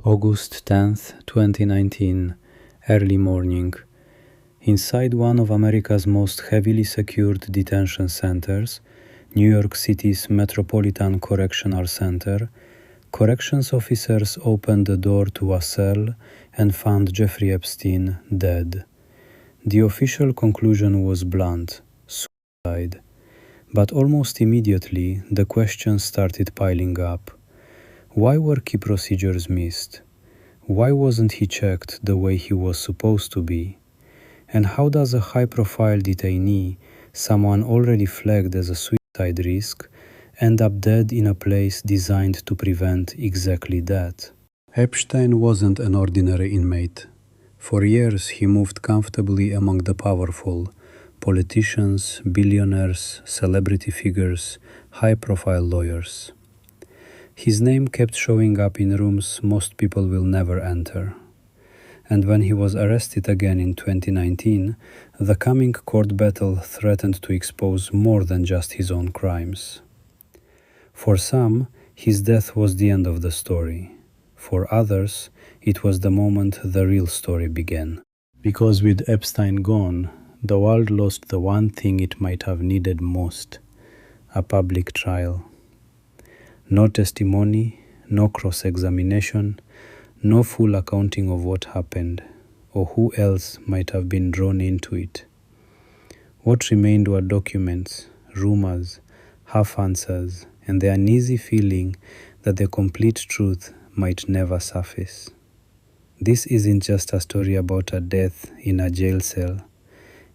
August 10th, 2019, early morning. Inside one of America's most heavily secured detention centers, New York City's Metropolitan Correctional Center, corrections officers opened the door to a cell and found Jeffrey Epstein dead. The official conclusion was blunt: suicide. But almost immediately, the questions started piling up. Why were key procedures missed? Why wasn't he checked the way he was supposed to be? And how does a high-profile detainee, someone already flagged as a suicide risk, end up dead in a place designed to prevent exactly that? Epstein wasn't an ordinary inmate. For years, he moved comfortably among the powerful: politicians, billionaires, celebrity figures, high-profile lawyers. His name kept showing up in rooms most people will never enter. And when he was arrested again in 2019, the coming court battle threatened to expose more than just his own crimes. For some, his death was the end of the story. For others, it was the moment the real story began. Because with Epstein gone, the world lost the one thing it might have needed most: a public trial. No testimony, no cross-examination, no full accounting of what happened, or who else might have been drawn into it. What remained were documents, rumors, half-answers, and the uneasy feeling that the complete truth might never surface. This isn't just a story about a death in a jail cell.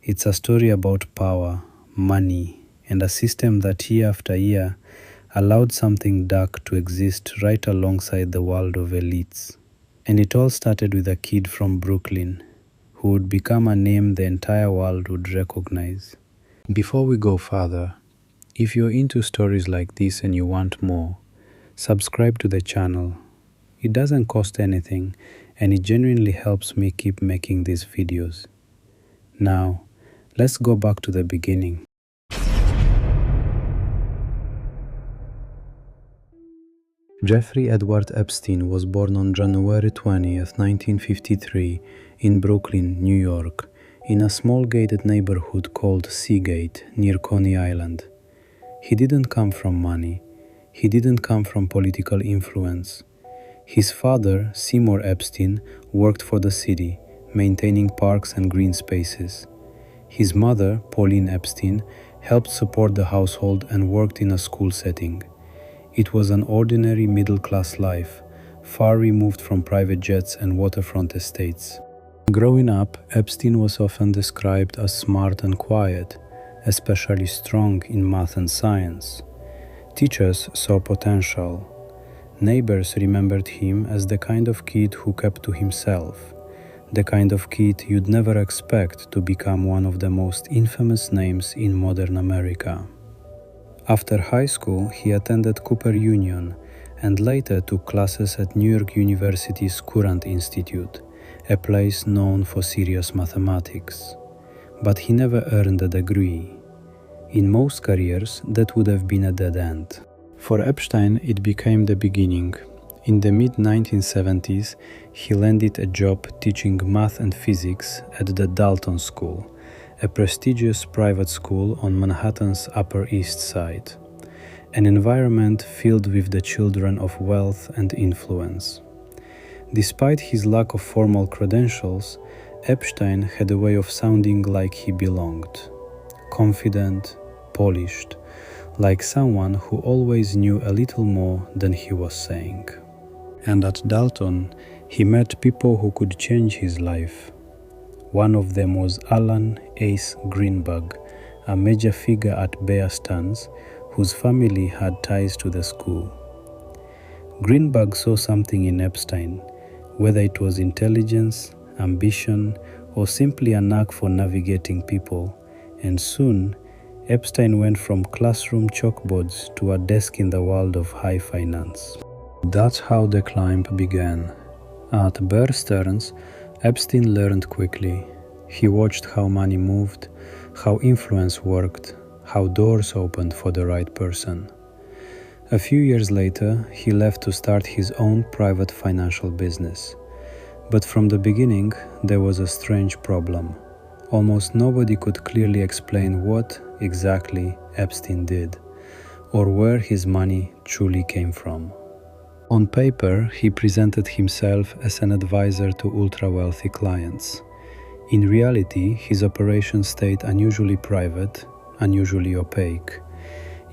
It's a story about power, money, and a system that year after year allowed something dark to exist right alongside the world of elites. And it all started with a kid from Brooklyn who would become a name the entire world would recognize. Before we go further, if you're into stories like this and you want more, subscribe to the channel. It doesn't cost anything, and it genuinely helps me keep making these videos. Now, let's go back to the beginning. Jeffrey Edward Epstein was born on January 20th, 1953, in Brooklyn, New York, in a small gated neighborhood called Seagate, near Coney Island. He didn't come from money. He didn't come from political influence. His father, Seymour Epstein, worked for the city, maintaining parks and green spaces. His mother, Pauline Epstein, helped support the household and worked in a school setting. It was an ordinary middle-class life, far removed from private jets and waterfront estates. Growing up, Epstein was often described as smart and quiet, especially strong in math and science. Teachers saw potential. Neighbors remembered him as the kind of kid who kept to himself, the kind of kid you'd never expect to become one of the most infamous names in modern America. After high school, he attended Cooper Union and later took classes at New York University's Courant Institute, a place known for serious mathematics. But he never earned a degree. In most careers, that would have been a dead end. For Epstein, it became the beginning. In the mid-1970s, he landed a job teaching math and physics at the Dalton School, a prestigious private school on Manhattan's Upper East Side, an environment filled with the children of wealth and influence. Despite his lack of formal credentials, Epstein had a way of sounding like he belonged. Confident, polished, like someone who always knew a little more than he was saying. And at Dalton, he met people who could change his life. One of them was Alan Ace Greenberg, a major figure at Bear Stearns, whose family had ties to the school. Greenberg saw something in Epstein, whether it was intelligence, ambition, or simply a knack for navigating people, and soon, Epstein went from classroom chalkboards to a desk in the world of high finance. That's how the climb began. At Bear Stearns, Epstein learned quickly. He watched how money moved, how influence worked, how doors opened for the right person. A few years later, he left to start his own private financial business. But from the beginning, there was a strange problem. Almost nobody could clearly explain what exactly Epstein did, or where his money truly came from. On paper, he presented himself as an advisor to ultra-wealthy clients. In reality, his operations stayed unusually private, unusually opaque.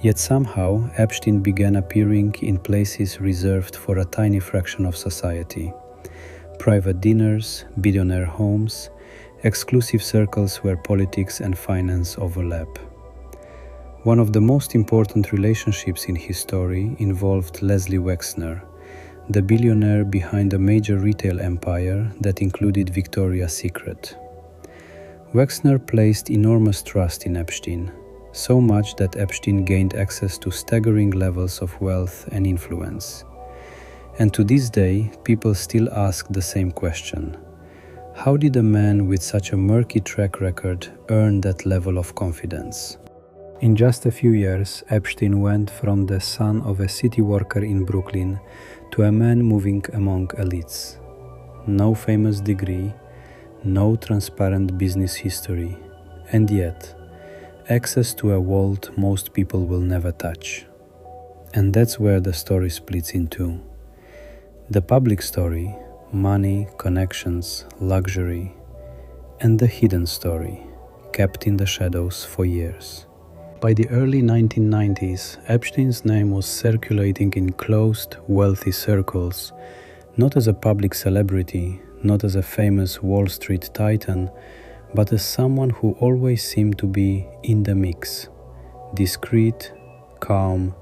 Yet somehow, Epstein began appearing in places reserved for a tiny fraction of society. Private dinners, billionaire homes, exclusive circles where politics and finance overlap. One of the most important relationships in his story involved Leslie Wexner, the billionaire behind a major retail empire that included Victoria's Secret. Wexner placed enormous trust in Epstein, so much that Epstein gained access to staggering levels of wealth and influence. And to this day, people still ask the same question. How did a man with such a murky track record earn that level of confidence? In just a few years, Epstein went from the son of a city worker in Brooklyn to a man moving among elites. No famous degree, no transparent business history, and yet, access to a world most people will never touch. And that's where the story splits in two. The public story, money, connections, luxury, and the hidden story, kept in the shadows for years. By the early 1990s, Epstein's name was circulating in closed, wealthy circles, not as a public celebrity, not as a famous Wall Street titan, but as someone who always seemed to be in the mix, discreet, calm,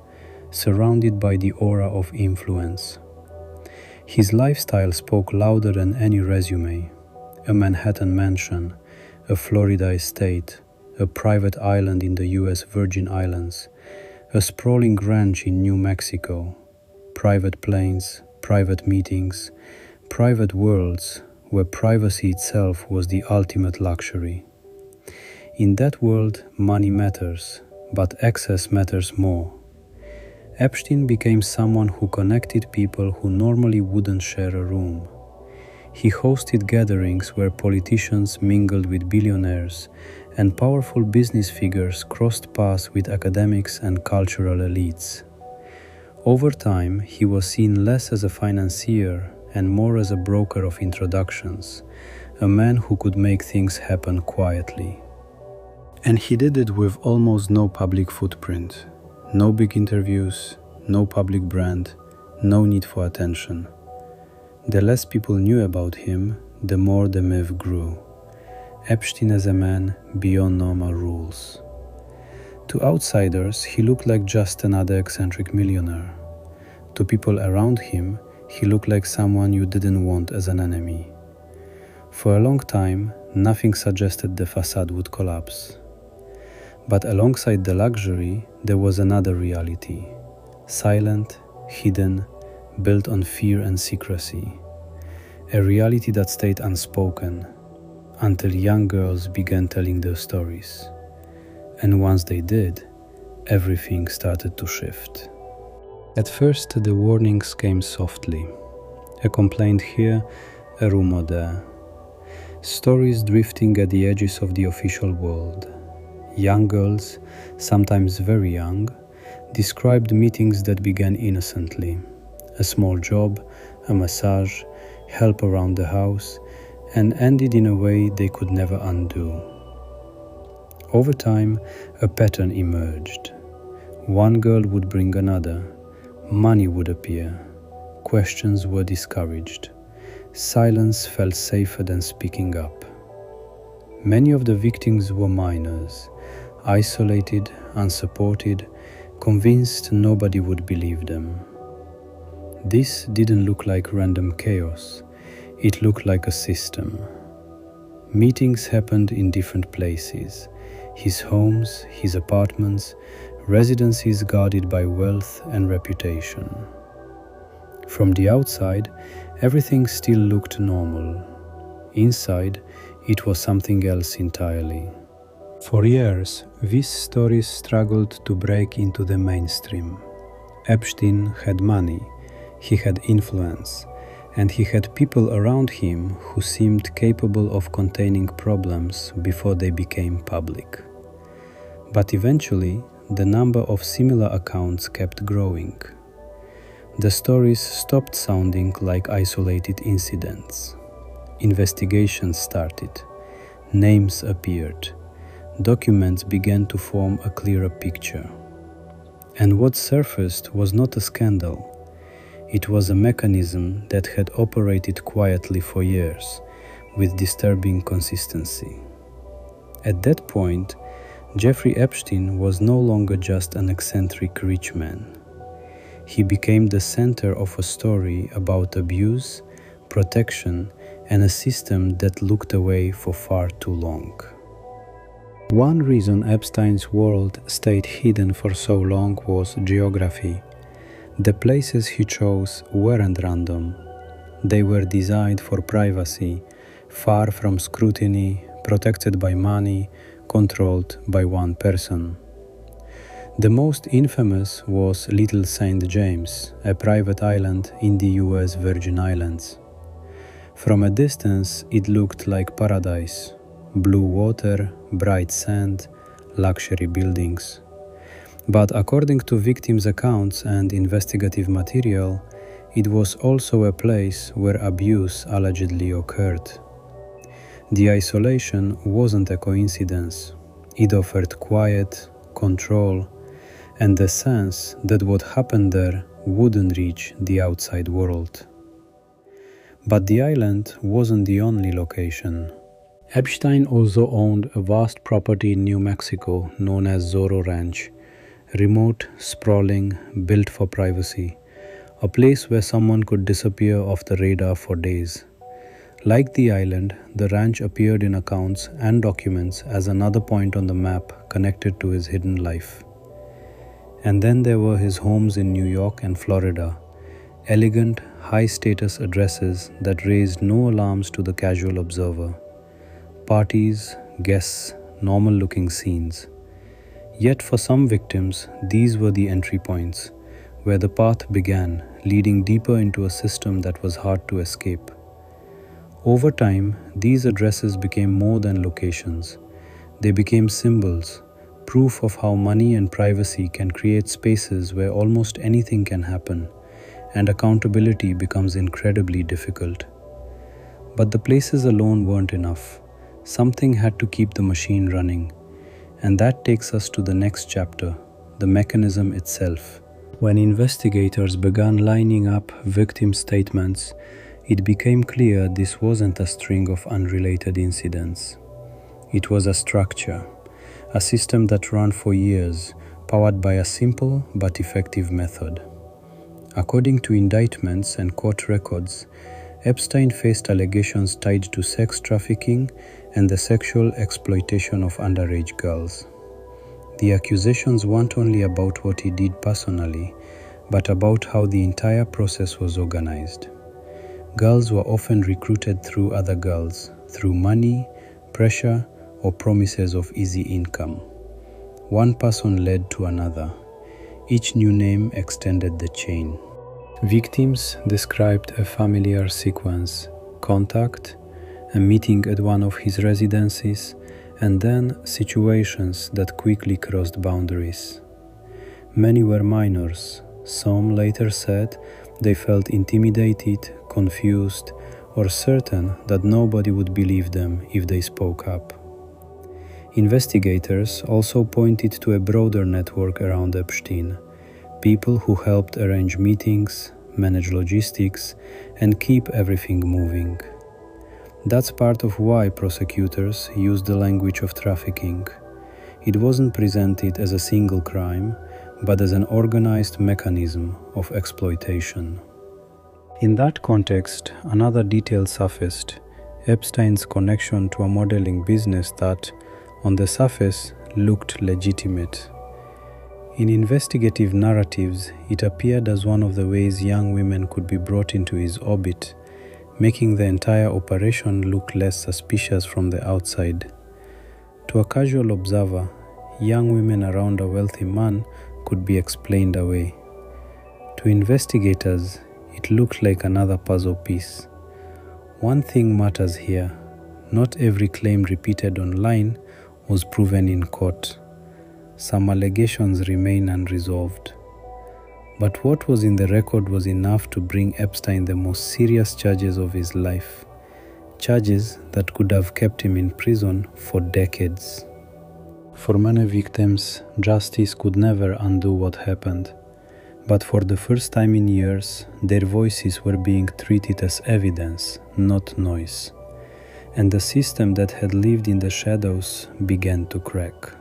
surrounded by the aura of influence. His lifestyle spoke louder than any resume. A Manhattan mansion, a Florida estate, a private island in the US Virgin Islands, a sprawling ranch in New Mexico, private planes, private meetings, private worlds where privacy itself was the ultimate luxury. In that world, money matters, but access matters more. Epstein became someone who connected people who normally wouldn't share a room. He hosted gatherings where politicians mingled with billionaires and powerful business figures crossed paths with academics and cultural elites. Over time, he was seen less as a financier and more as a broker of introductions, a man who could make things happen quietly. And he did it with almost no public footprint, no big interviews, no public brand, no need for attention. The less people knew about him, the more the myth grew. Epstein as a man beyond normal rules. To outsiders, he looked like just another eccentric millionaire. To people around him, he looked like someone you didn't want as an enemy. For a long time, nothing suggested the facade would collapse. But alongside the luxury, there was another reality. Silent, hidden, built on fear and secrecy. A reality that stayed unspoken, until young girls began telling their stories. And once they did, everything started to shift. At first, the warnings came softly. A complaint here, a rumor there. Stories drifting at the edges of the official world. Young girls, sometimes very young, described meetings that began innocently. A small job, a massage, help around the house, and ended in a way they could never undo. Over time, a pattern emerged. One girl would bring another. Money would appear. Questions were discouraged. Silence felt safer than speaking up. Many of the victims were minors, isolated, unsupported, convinced nobody would believe them. This didn't look like random chaos. It looked like a system. Meetings happened in different places. His homes, his apartments, residences guarded by wealth and reputation. From the outside, everything still looked normal. Inside, it was something else entirely. For years, these stories struggled to break into the mainstream. Epstein had money, he had influence, and he had people around him who seemed capable of containing problems before they became public. But eventually, the number of similar accounts kept growing. The stories stopped sounding like isolated incidents. Investigations started, names appeared, documents began to form a clearer picture. And what surfaced was not a scandal. It was a mechanism that had operated quietly for years, with disturbing consistency. At that point, Jeffrey Epstein was no longer just an eccentric rich man. He became the center of a story about abuse, protection, and a system that looked away for far too long. One reason Epstein's world stayed hidden for so long was geography. The places he chose weren't random. They were designed for privacy, far from scrutiny, protected by money, controlled by one person. The most infamous was Little St. James, a private island in the US Virgin Islands. From a distance, it looked like paradise. Blue water, bright sand, luxury buildings. But according to victims' accounts and investigative material, it was also a place where abuse allegedly occurred. The isolation wasn't a coincidence. It offered quiet, control, and the sense that what happened there wouldn't reach the outside world. But the island wasn't the only location. Epstein also owned a vast property in New Mexico known as Zorro Ranch, remote, sprawling, built for privacy, a place where someone could disappear off the radar for days. Like the island, the ranch appeared in accounts and documents as another point on the map connected to his hidden life. And then there were his homes in New York and Florida, elegant, high-status addresses that raised no alarms to the casual observer. Parties, guests, normal-looking scenes. Yet for some victims, these were the entry points, where the path began, leading deeper into a system that was hard to escape. Over time, these addresses became more than locations. They became symbols, proof of how money and privacy can create spaces where almost anything can happen, and accountability becomes incredibly difficult. But the places alone weren't enough. Something had to keep the machine running. And that takes us to the next chapter, the mechanism itself. When investigators began lining up victim statements, it became clear this wasn't a string of unrelated incidents. It was a structure, a system that ran for years, powered by a simple but effective method. According to indictments and court records, Epstein faced allegations tied to sex trafficking and the sexual exploitation of underage girls. The accusations weren't only about what he did personally, but about how the entire process was organized. Girls were often recruited through other girls, through money, pressure, or promises of easy income. One person led to another. Each new name extended the chain. Victims described a familiar sequence: contact, a meeting at one of his residences, and then situations that quickly crossed boundaries. Many were minors. Some later said they felt intimidated, confused, or certain that nobody would believe them if they spoke up. Investigators also pointed to a broader network around Epstein, people who helped arrange meetings, manage logistics, and keep everything moving. That's part of why prosecutors used the language of trafficking. It wasn't presented as a single crime, but as an organized mechanism of exploitation. In that context, another detail surfaced: Epstein's connection to a modeling business that, on the surface, looked legitimate. In investigative narratives, it appeared as one of the ways young women could be brought into his orbit, making the entire operation look less suspicious from the outside. To a casual observer, young women around a wealthy man could be explained away. To investigators, it looked like another puzzle piece. One thing matters here: not every claim repeated online was proven in court. Some allegations remain unresolved. But what was in the record was enough to bring Epstein the most serious charges of his life. Charges that could have kept him in prison for decades. For many victims, justice could never undo what happened. But for the first time in years, their voices were being treated as evidence, not noise. And the system that had lived in the shadows began to crack.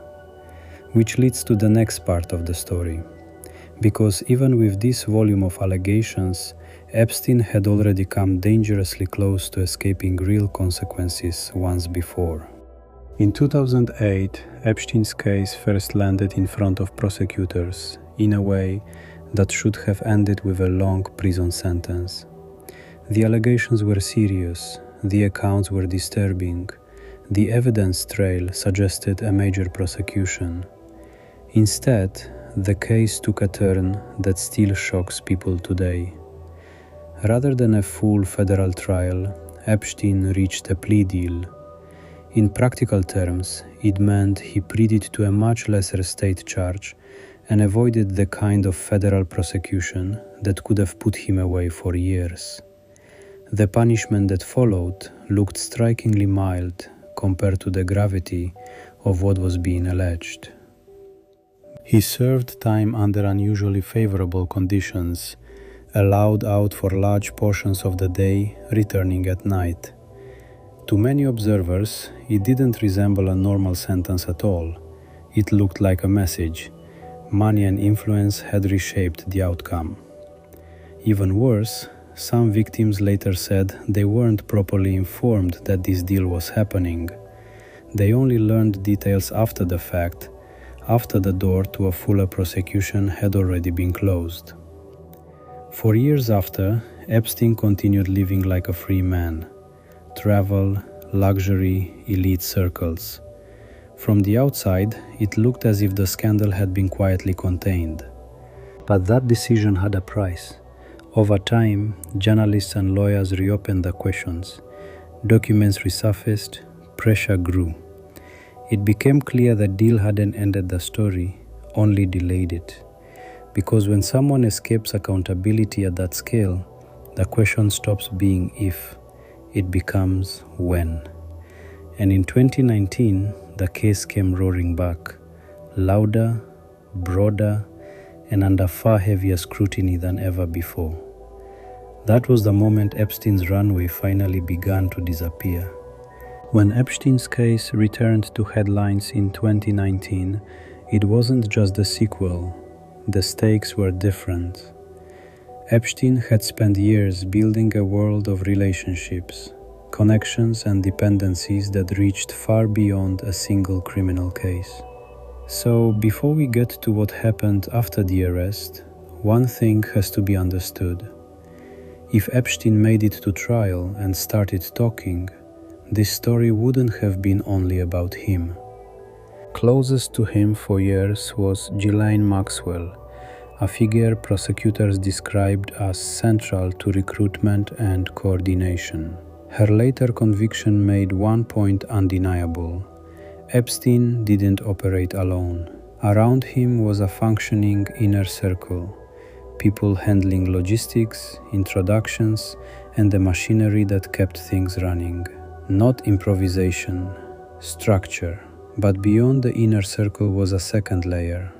Which leads to the next part of the story. Because even with this volume of allegations, Epstein had already come dangerously close to escaping real consequences once before. In 2008, Epstein's case first landed in front of prosecutors in a way that should have ended with a long prison sentence. The allegations were serious, the accounts were disturbing, the evidence trail suggested a major prosecution. Instead, the case took a turn that still shocks people today. Rather than a full federal trial, Epstein reached a plea deal. In practical terms, it meant he pleaded to a much lesser state charge and avoided the kind of federal prosecution that could have put him away for years. The punishment that followed looked strikingly mild compared to the gravity of what was being alleged. He served time under unusually favorable conditions, allowed out for large portions of the day, returning at night. To many observers, it didn't resemble a normal sentence at all. It looked like a message. Money and influence had reshaped the outcome. Even worse, some victims later said they weren't properly informed that this deal was happening. They only learned details after the fact, after the door to a fuller prosecution had already been closed. For years after, Epstein continued living like a free man. Travel, luxury, elite circles. From the outside, it looked as if the scandal had been quietly contained. But that decision had a price. Over time, journalists and lawyers reopened the questions. Documents resurfaced, pressure grew. It became clear the deal hadn't ended the story, only delayed it. Because when someone escapes accountability at that scale, the question stops being if, it becomes when. And in 2019, the case came roaring back, louder, broader, and under far heavier scrutiny than ever before. That was the moment Epstein's runway finally began to disappear. When Epstein's case returned to headlines in 2019, it wasn't just the sequel. The stakes were different. Epstein had spent years building a world of relationships, connections and dependencies that reached far beyond a single criminal case. So, before we get to what happened after the arrest, one thing has to be understood. If Epstein made it to trial and started talking, this story wouldn't have been only about him. Closest to him for years was Ghislaine Maxwell, a figure prosecutors described as central to recruitment and coordination. Her later conviction made one point undeniable. Epstein didn't operate alone. Around him was a functioning inner circle, people handling logistics, introductions, and the machinery that kept things running. Not improvisation, structure. But beyond the inner circle was a second layer: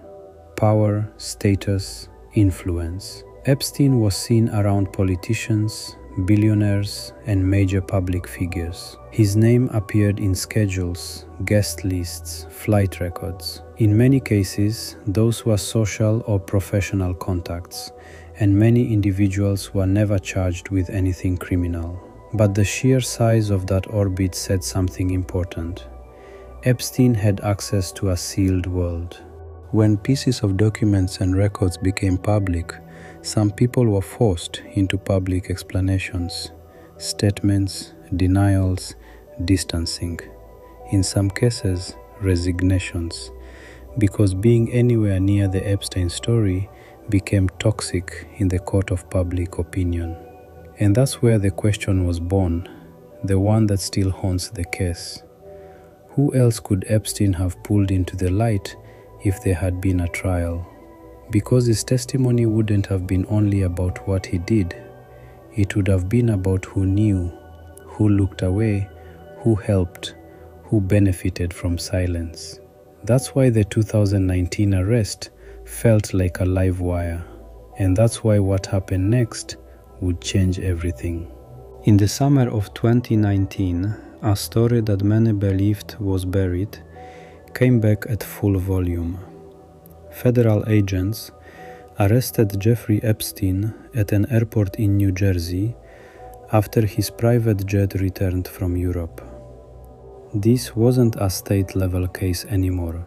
power, status, influence. Epstein was seen around politicians, billionaires, and major public figures. His name appeared in schedules, guest lists, flight records. In many cases, those were social or professional contacts, and many individuals were never charged with anything criminal. But the sheer size of that orbit said something important. Epstein had access to a sealed world. When pieces of documents and records became public, some people were forced into public explanations, statements, denials, distancing. In some cases, resignations. Because being anywhere near the Epstein story became toxic in the court of public opinion. And that's where the question was born, the one that still haunts the case. Who else could Epstein have pulled into the light if there had been a trial? Because his testimony wouldn't have been only about what he did. It would have been about who knew, who looked away, who helped, who benefited from silence. That's why the 2019 arrest felt like a live wire. And that's why what happened next would change everything. In the summer of 2019, a story that many believed was buried came back at full volume. Federal agents arrested Jeffrey Epstein at an airport in New Jersey after his private jet returned from Europe. This wasn't a state-level case anymore.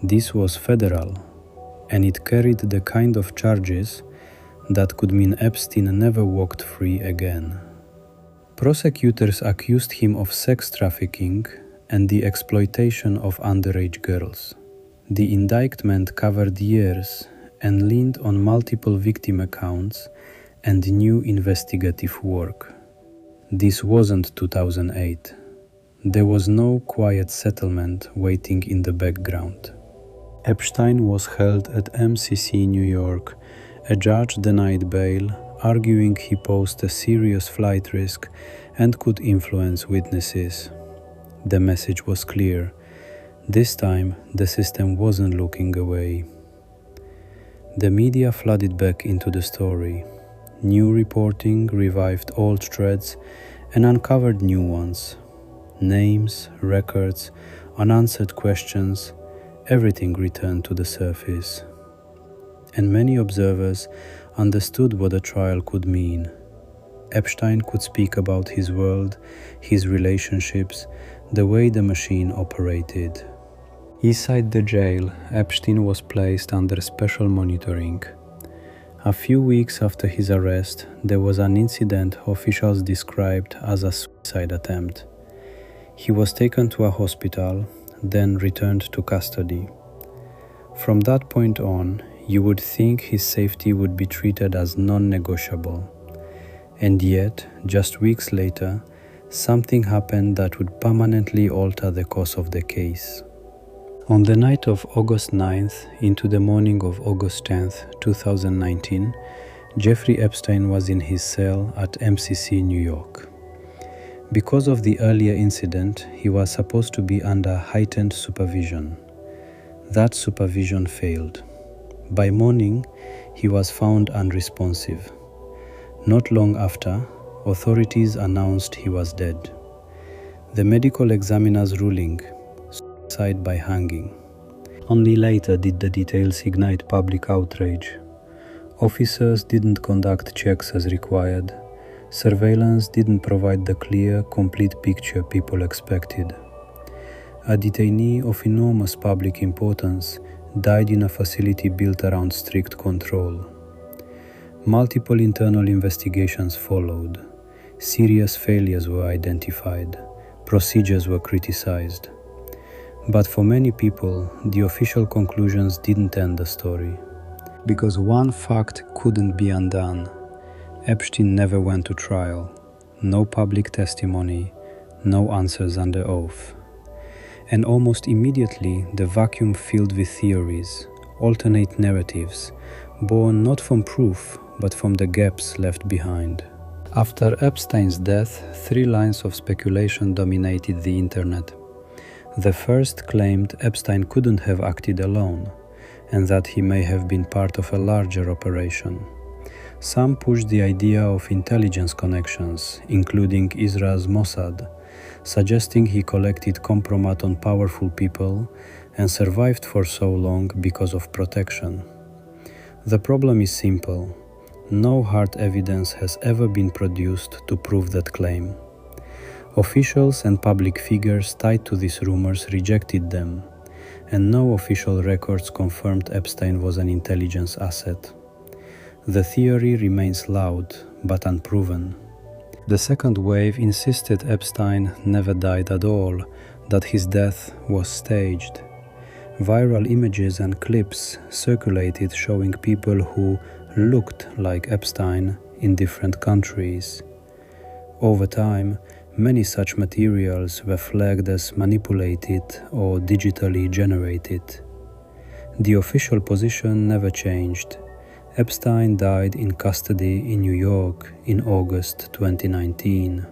This was federal, and it carried the kind of charges that could mean Epstein never walked free again. Prosecutors accused him of sex trafficking and the exploitation of underage girls. The indictment covered years and leaned on multiple victim accounts and new investigative work. This wasn't 2008. There was no quiet settlement waiting in the background. Epstein was held at MCC New York. A judge denied bail, arguing he posed a serious flight risk and could influence witnesses. The message was clear. This time, the system wasn't looking away. The media flooded back into the story. New reporting revived old threads and uncovered new ones. Names, records, unanswered questions, everything returned to the surface. And many observers understood what a trial could mean. Epstein could speak about his world, his relationships, the way the machine operated. Inside the jail, Epstein was placed under special monitoring. A few weeks after his arrest, there was an incident officials described as a suicide attempt. He was taken to a hospital, then returned to custody. From that point on, you would think his safety would be treated as non-negotiable. And yet, just weeks later, something happened that would permanently alter the course of the case. On the night of August 9th into the morning of August 10th, 2019, Jeffrey Epstein was in his cell at MCC New York. Because of the earlier incident, he was supposed to be under heightened supervision. That supervision failed. By morning, he was found unresponsive. Not long after, authorities announced he was dead. The medical examiner's ruling, suicide by hanging. Only later did the details ignite public outrage. Officers didn't conduct checks as required. Surveillance didn't provide the clear, complete picture people expected. A detainee of enormous public importance died in a facility built around strict control. Multiple internal investigations followed. Serious failures were identified. Procedures were criticized. But for many people, the official conclusions didn't end the story. Because one fact couldn't be undone. Epstein never went to trial. No public testimony, no answers under oath. And almost immediately, the vacuum filled with theories, alternate narratives, born not from proof, but from the gaps left behind. After Epstein's death, 3 lines of speculation dominated the internet. The first claimed Epstein couldn't have acted alone, and that he may have been part of a larger operation. Some pushed the idea of intelligence connections, including Israel's Mossad, suggesting he collected compromat on powerful people and survived for so long because of protection. The problem is simple. No hard evidence has ever been produced to prove that claim. Officials and public figures tied to these rumors rejected them, and no official records confirmed Epstein was an intelligence asset. The theory remains loud, but unproven. The second wave insisted Epstein never died at all, that his death was staged. Viral images and clips circulated showing people who looked like Epstein in different countries. Over time, many such materials were flagged as manipulated or digitally generated. The official position never changed. Epstein died in custody in New York in August 2019.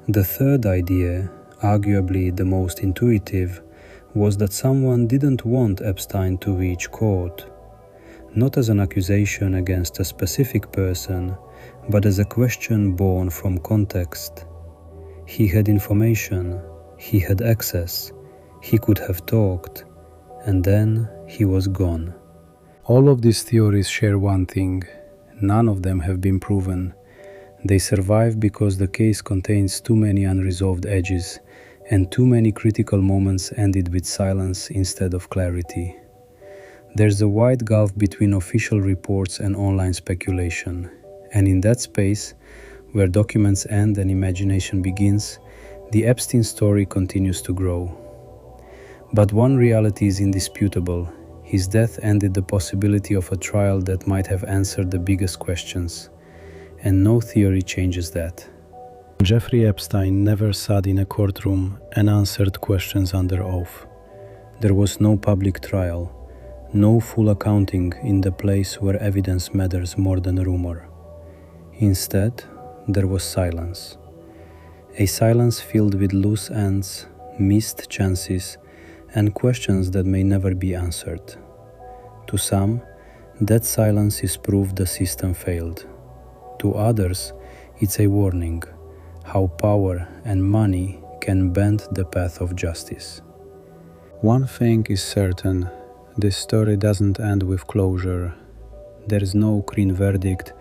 The third idea, arguably the most intuitive, was that someone didn't want Epstein to reach court, not as an accusation against a specific person, but as a question born from context. He had information, he had access, he could have talked, and then he was gone. All of these theories share one thing: none of them have been proven. They survive because the case contains too many unresolved edges, and too many critical moments ended with silence instead of clarity. There's a wide gulf between official reports and online speculation, and in that space, where documents end and imagination begins, the Epstein story continues to grow. But one reality is indisputable: his death ended the possibility of a trial that might have answered the biggest questions, and no theory changes that. Jeffrey Epstein never sat in a courtroom and answered questions under oath. There was no public trial, no full accounting in the place where evidence matters more than rumor. Instead, there was silence. A silence filled with loose ends, missed chances, and questions that may never be answered. To some, that silence is proof the system failed. To others, it's a warning how power and money can bend the path of justice. One thing is certain: this story doesn't end with closure. There's no clean verdict,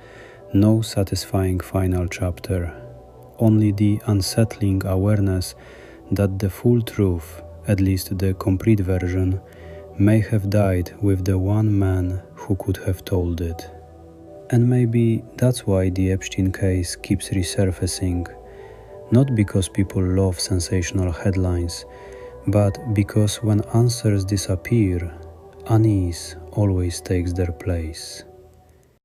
no satisfying final chapter, only the unsettling awareness that the full truth, at least the complete version, may have died with the one man who could have told it. And maybe that's why the Epstein case keeps resurfacing, not because people love sensational headlines, but because when answers disappear, unease always takes their place.